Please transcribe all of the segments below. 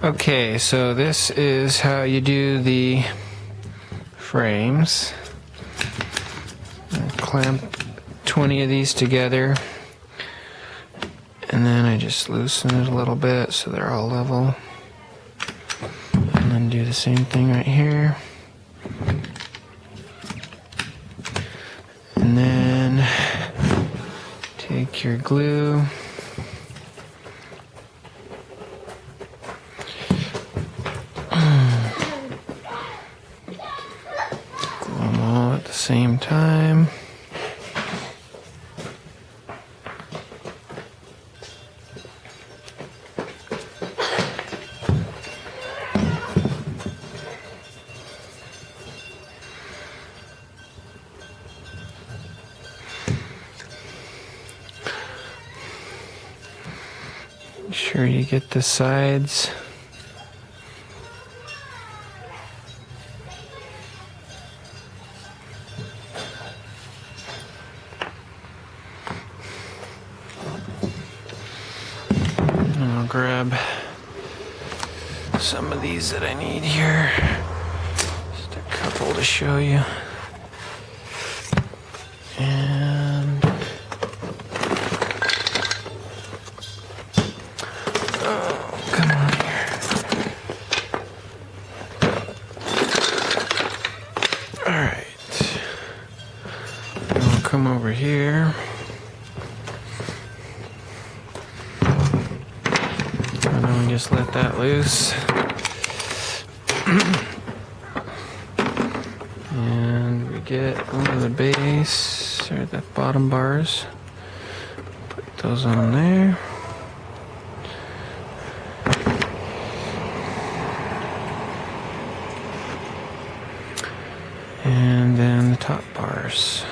Okay, so this is how you do the frames. Clamp 20 of these together, and then I just loosen it a little bit so they're all level. And then do the same thing right here. And then take your glue. Glue them all at the same time. Make sure you get the sides. And I'll grab some of these that I need here. Just a couple to show you. And oh, come on here. Alright. I'll come over here. And then we just let that loose. And we get over the base, or the bottom bars. Put those on there. And then the top bars.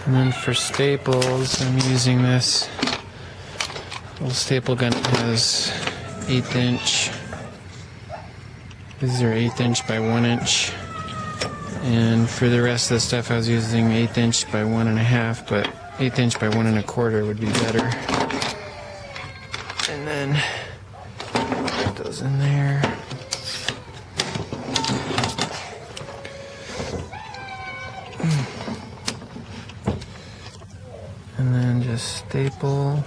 And then for staples, I'm using this little staple gun that has 1/8 inch. These are 1/8 inch by 1 inch. And for the rest of the stuff, I was using 1/8 inch by 1.5, but 1/8 inch by 1 1/4 would be better. And then put those in there. And then just staple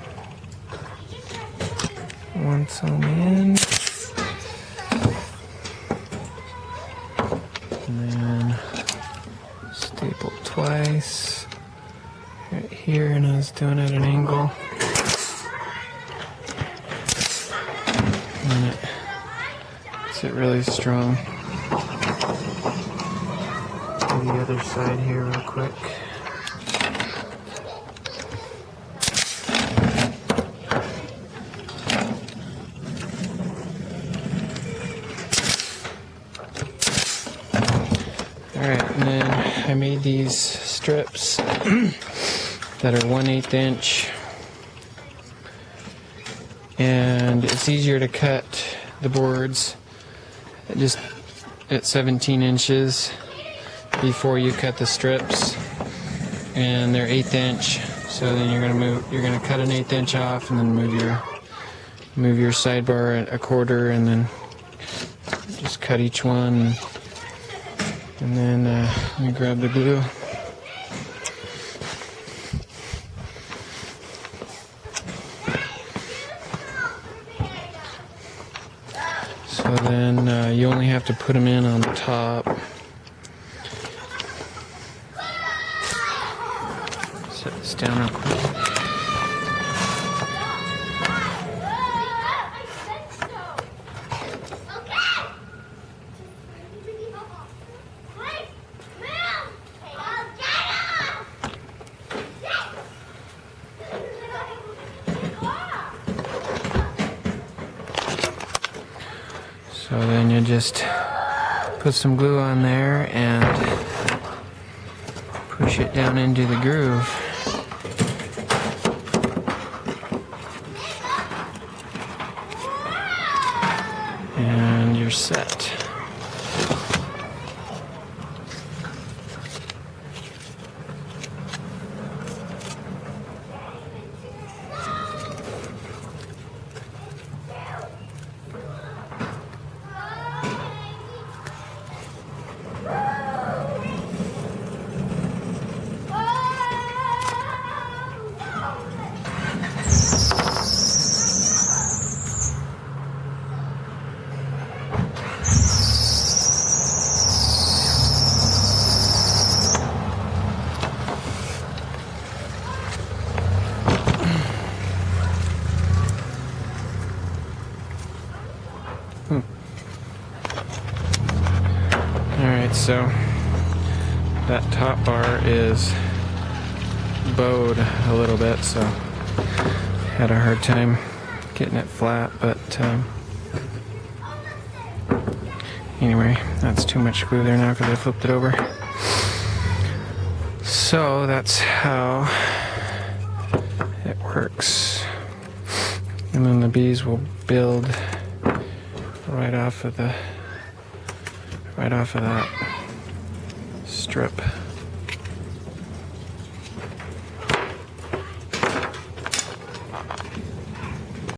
once on the end. And then staple twice right here, and I was doing it at an angle. And then it gets it really strong. Do the other side here real quick. Alright, and then I made these strips that are 1/8 inch, and it's easier to cut the boards just at 17 inches before you cut the strips, and they're 1/8 inch, so then you're gonna cut an 1/8 inch off, and then move your sidebar at 1/4, and then just cut each one. And then let me grab the glue. So then you only have to put them in on the top. Set this down real quick. So then you just put some glue on there and push it down into the groove. you're set. Alright, so that top bar is bowed a little bit, so had a hard time getting it flat, but anyway, that's too much glue there now because I flipped it over. So that's how it works. And then the bees will build right off of that strip.